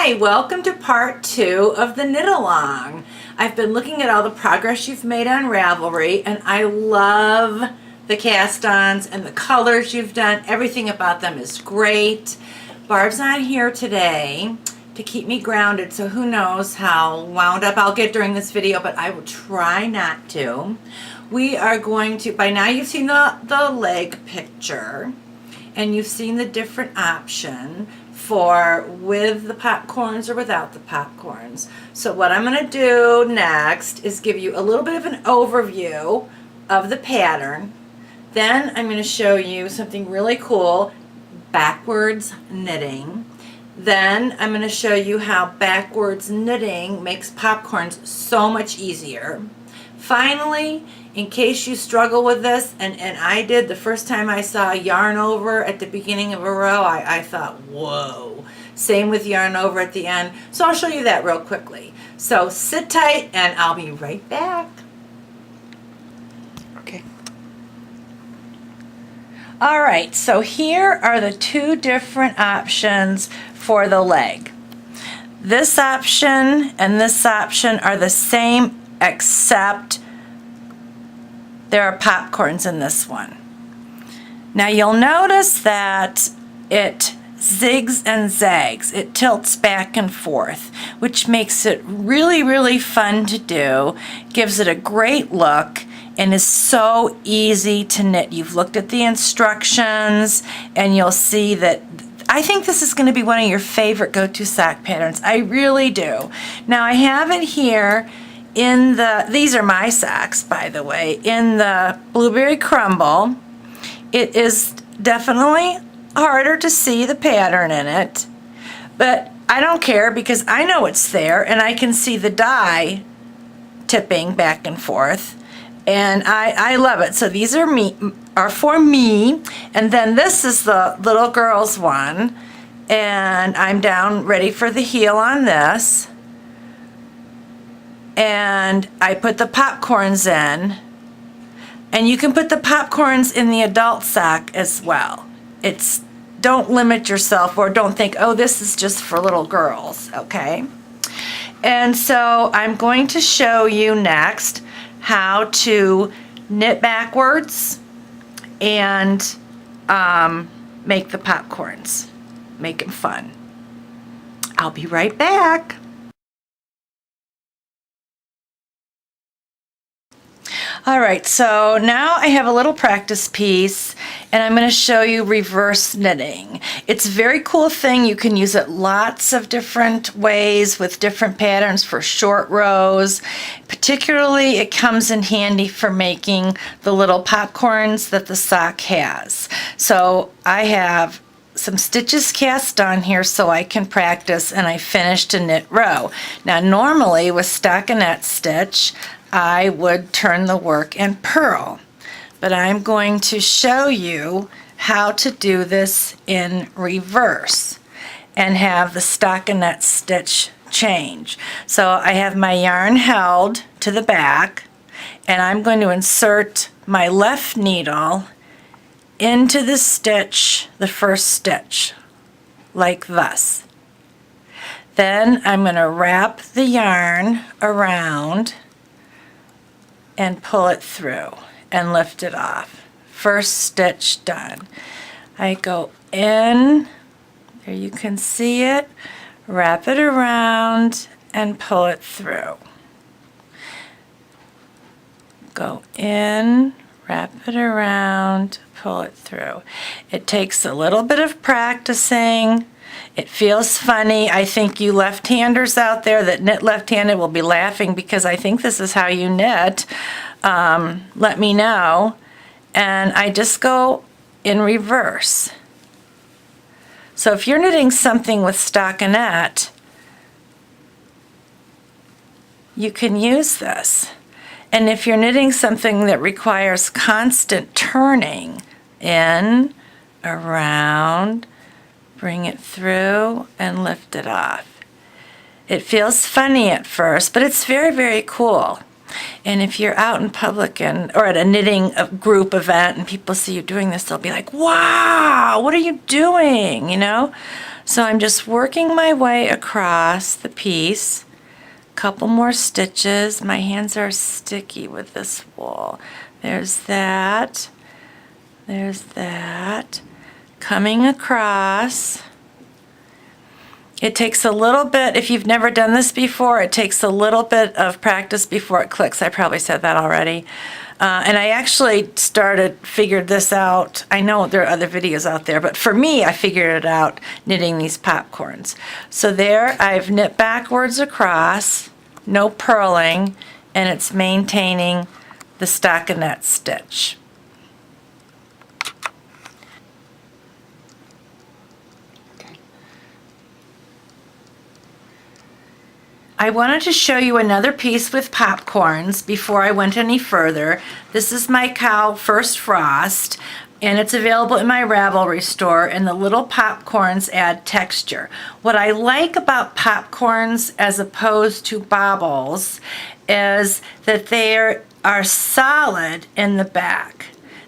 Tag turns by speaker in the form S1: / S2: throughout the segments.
S1: Hi, welcome to part 2 of the knit along. I've been looking at all the progress you've made on Ravelry, and I love the cast-ons and the colors you've done. Everything about them is great. Barb's not here today to keep me grounded, so who knows how wound up I'll get during this video, but I will try not to. We are going to, by now you've seen the leg picture, and you've seen the different option for with the popcorns or without the popcorns. So what I'm going to do next is give you a little bit of an overview of the pattern. Then I'm going to show you something really cool, backwards knitting. Then I'm going to show you how backwards knitting makes popcorns so much easier. Finally, in case you struggle with this, and I did the first time I saw yarn over at the beginning of a row, I thought, whoa. Same with yarn over at the end. So I'll show you that real quickly. So sit tight and I'll be right back. Okay. All right, so here are the two different options for the leg. This option and this option are the same, except there are popcorns in this one. Now you'll notice that it zigs and zags. It tilts back and forth, which makes it really, really fun to do, gives it a great look, and is so easy to knit. You've looked at the instructions and you'll see that I think this is going to be one of your favorite go-to sock patterns. I really do. Now I have it here in the, these are my socks, by the way, in the Blueberry Crumble. It is definitely harder to see the pattern in it, but I don't care because I know it's there and I can see the dye tipping back and forth, and I love it. So these are for me, and then this is the little girl's one, and I'm down ready for the heel on this. And I put the popcorns in, and you can put the popcorns in the adult sock as well. Don't limit yourself, or don't think, oh, this is just for little girls, okay? And so I'm going to show you next how to knit backwards and make the popcorns. Make them fun. I'll be right back. All right, so now I have a little practice piece, and I'm going to show you reverse knitting. It's a very cool thing. You can use it lots of different ways with different patterns for short rows. Particularly, it comes in handy for making the little popcorns that the sock has. So I have some stitches cast on here so I can practice, and I finished a knit row. Now normally with stockinette stitch, I would turn the work and purl, but I'm going to show you how to do this in reverse and have the stockinette stitch change. So I have my yarn held to the back, and I'm going to insert my left needle into the stitch, the first stitch, like thus. Then I'm going to wrap the yarn around and pull it through and lift it off. First stitch done. I go in, there you can see it, wrap it around and pull it through. Go in, wrap it around, pull it through. It takes a little bit of practicing. It feels funny. I think you left-handers out there that knit left-handed will be laughing because I think this is how you knit. Let me know. And I just go in reverse. So if you're knitting something with stockinette, you can use this. And if you're knitting something that requires constant turning, in, around, bring it through and lift it off. It feels funny at first, but it's very, very cool. And if you're out in public or at a knitting group event and people see you doing this, they'll be like, wow, what are you doing, you know? So I'm just working my way across the piece. Couple more stitches. My hands are sticky with this wool. There's that. There's that. Coming across. It takes a little bit, if you've never done this before, it takes a little bit of practice before it clicks. I probably said that already. And I actually figured this out. I know there are other videos out there, but for me, I figured it out knitting these popcorns. So there, I've knit backwards across, no purling, and it's maintaining the stockinette stitch. I wanted to show you another piece with popcorns before I went any further. This is my KAL First Frost, and it's available in my Ravelry store, and the little popcorns add texture. What I like about popcorns as opposed to baubles is that they are solid in the back.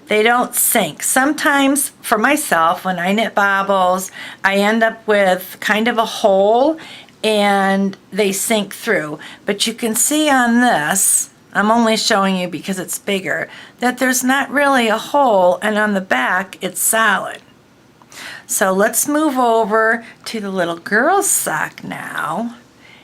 S1: They don't sink. Sometimes, for myself, when I knit baubles, I end up with kind of a hole and they sink through. But you can see on this, I'm only showing you because it's bigger, that there's not really a hole, and on the back it's solid. So let's move over to the little girl's sock now,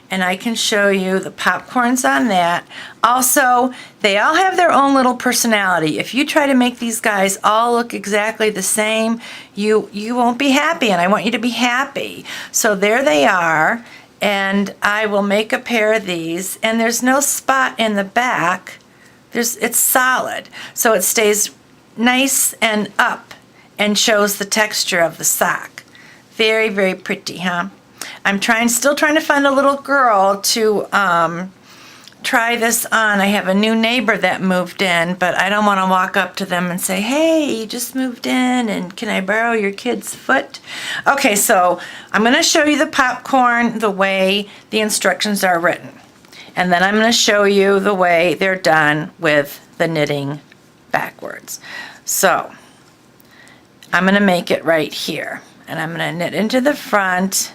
S1: and I can show you the popcorns on that. Also, they all have their own little personality. If you try to make these guys all look exactly the same, you won't be happy, and I want you to be happy. So there they are. And I will make a pair of these, and there's no spot in the back. It's solid, so it stays nice and up and shows the texture of the sock. Very, very pretty, huh? I'm still trying to find a little girl to try this on. I have a new neighbor that moved in, but I don't want to walk up to them and say, hey, you just moved in and can I borrow your kid's foot? Okay, so I'm going to show you the popcorn the way the instructions are written. And then I'm going to show you the way they're done with the knitting backwards. So I'm going to make it right here. And I'm going to knit into the front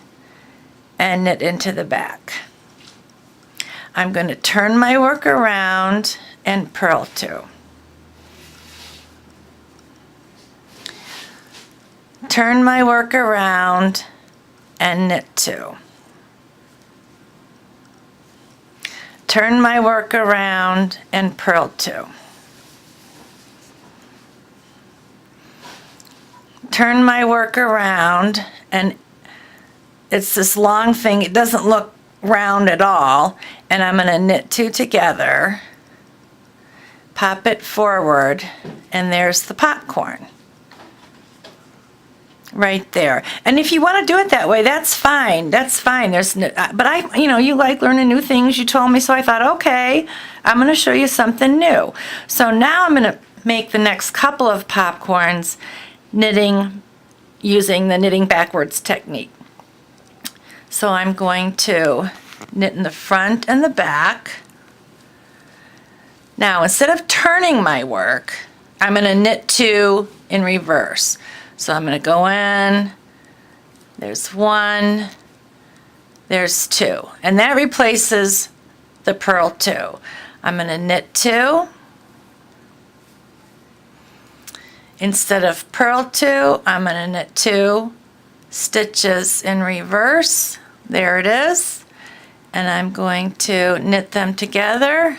S1: and knit into the back. I'm going to turn my work around and purl 2. Turn my work around and knit 2. Turn my work around and purl 2. Turn my work around, and it's this long thing. It doesn't look round at all, and I'm going to knit 2 together, pop it forward, and there's the popcorn right there. And if you want to do it that way, that's fine. That's fine. But you like learning new things. You told me, so I thought, okay, I'm going to show you something new. So now I'm going to make the next couple of popcorns using the knitting backwards technique. So I'm going to knit in the front and the back. Now, instead of turning my work, I'm going to knit 2 in reverse. So I'm going to go in, there's 1, there's 2, and that replaces the purl 2. I'm going to knit 2. Instead of purl 2, I'm going to knit 2 stitches in reverse. There it is. And I'm going to knit them together,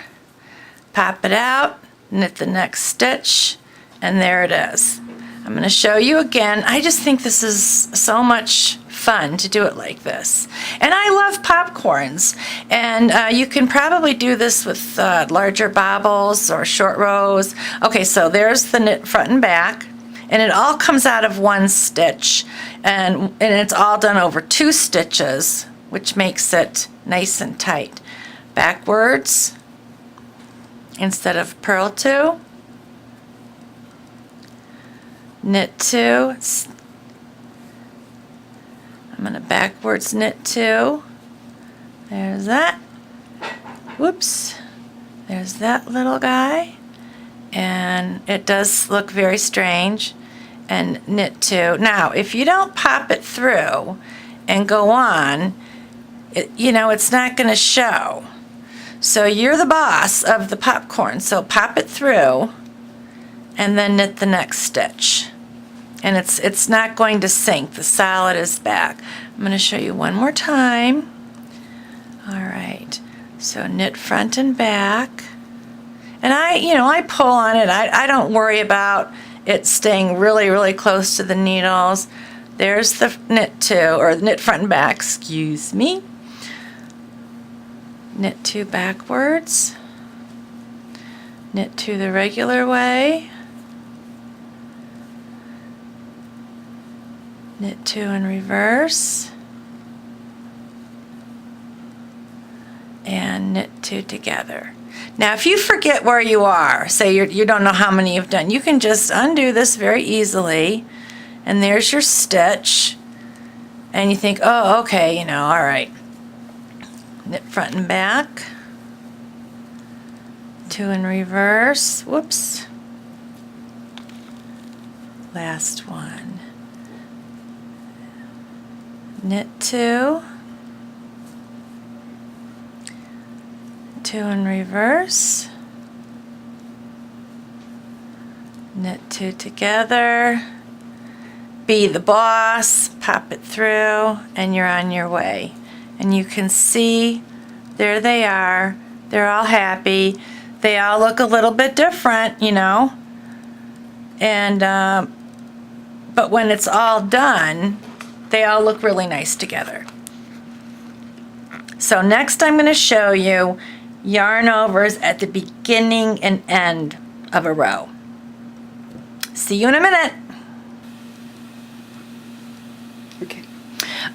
S1: pop it out, knit the next stitch, and there it is. I'm going to show you again. I just think this is so much fun to do it like this. And I love popcorns. And you can probably do this with larger baubles or short rows. Okay, so there's the knit front and back. And it all comes out of 1 stitch. And it's all done over 2 stitches, which makes it nice and tight. Backwards, instead of purl 2, knit 2. I'm going to backwards knit 2. There's that. Whoops. There's that little guy. And it does look very strange. And knit 2. Now, if you don't pop it through and go on, you know, it's not going to show. So you're the boss of the popcorn. So pop it through and then knit the next stitch. And it's not going to sink. The solid is back. I'm going to show you one more time. All right. So knit front and back. And I pull on it. I don't worry about it staying really, really close to the needles. There's the knit two, or knit front and back, excuse me. Knit two backwards. Knit two the regular way. Knit two in reverse. And knit two together. Now, if you forget where you are, say you don't know how many you've done, you can just undo this very easily, and there's your stitch, and you think, oh, okay, all right. Knit front and back, two in reverse, whoops, last one, knit two, two in reverse, knit two together, be the boss, pop it through, and you're on your way. And you can see, there they are, they're all happy, they all look a little bit different, and but when it's all done, they all look really nice together. So next I'm going to show you yarn overs at the beginning and end of a row. See you in a minute.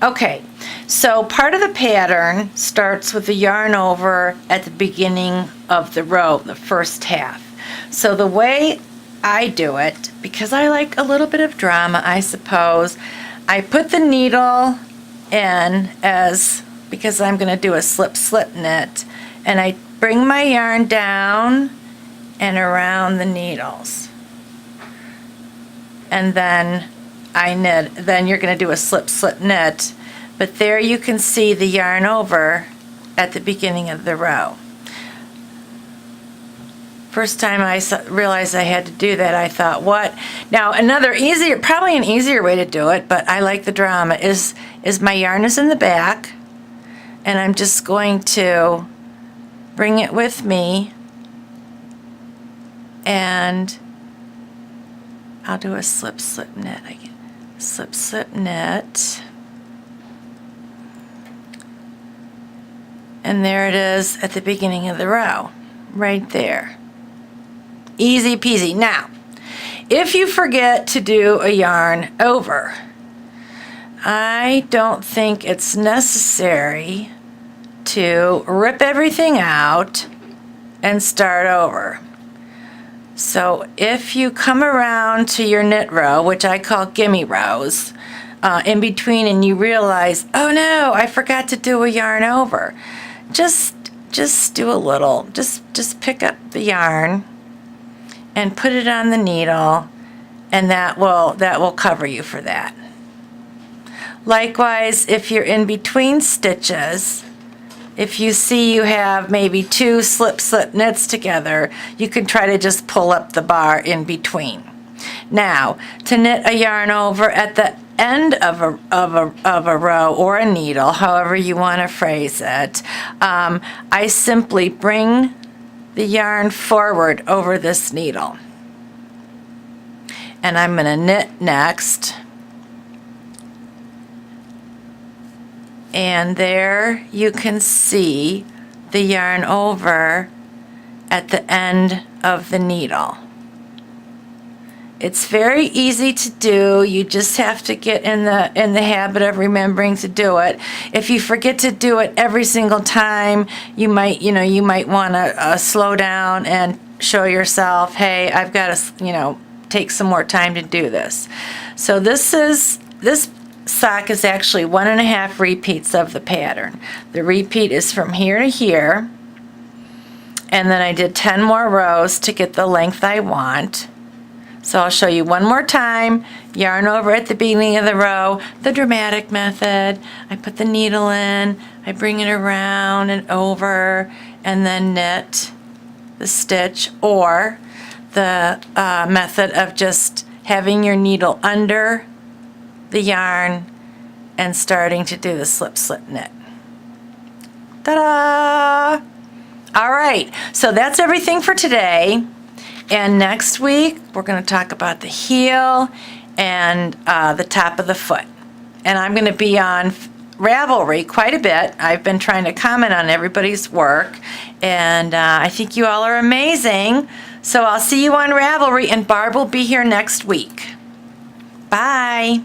S1: Okay, so part of the pattern starts with the yarn over at the beginning of the row, the first half. So the way I do it, because I like a little bit of drama, I suppose, I put the needle in because I'm going to do a slip knit, and I bring my yarn down and around the needles, and then I knit. Then you're going to do a slip knit, but there you can see the yarn over at the beginning of the row. First time I realized I had to do that, I thought, what? Now probably an easier way to do it, but I like the drama, is my yarn is in the back, and I'm just going to bring it with me, and I'll do a slip knit again. Slip knit, and there it is at the beginning of the row, right there. Easy peasy. Now, if you forget to do a yarn over, I don't think it's necessary to rip everything out and start over. So if you come around to your knit row, which I call gimme rows, in between, and you realize, oh no, I forgot to do a yarn over, just do a little, just pick up the yarn and put it on the needle, and that will cover you for that. Likewise, if you're in between stitches, if you see you have maybe two slip knits together, you can try to just pull up the bar in between. Now, to knit a yarn over at the end of a row or a needle, however you want to phrase it, I simply bring the yarn forward over this needle. And I'm going to knit next. And there you can see the yarn over at the end of the needle. It's very easy to do. You just have to get in the habit of remembering to do it. If you forget to do it every single time, you might want to slow down and show yourself, hey, I've got to take some more time to do this. So this sock is actually 1.5 repeats of the pattern. The repeat is from here to here, and then I did 10 more rows to get the length I want. So I'll show you one more time. Yarn over at the beginning of the row, the dramatic method. I put the needle in, I bring it around and over, and then knit the stitch, or the method of just having your needle under the yarn and starting to do the slip slip knit. Ta-da! All right, so that's everything for today. And next week, we're going to talk about the heel and the top of the foot. And I'm going to be on Ravelry quite a bit. I've been trying to comment on everybody's work, and I think you all are amazing. So I'll see you on Ravelry, and Barb will be here next week. Bye.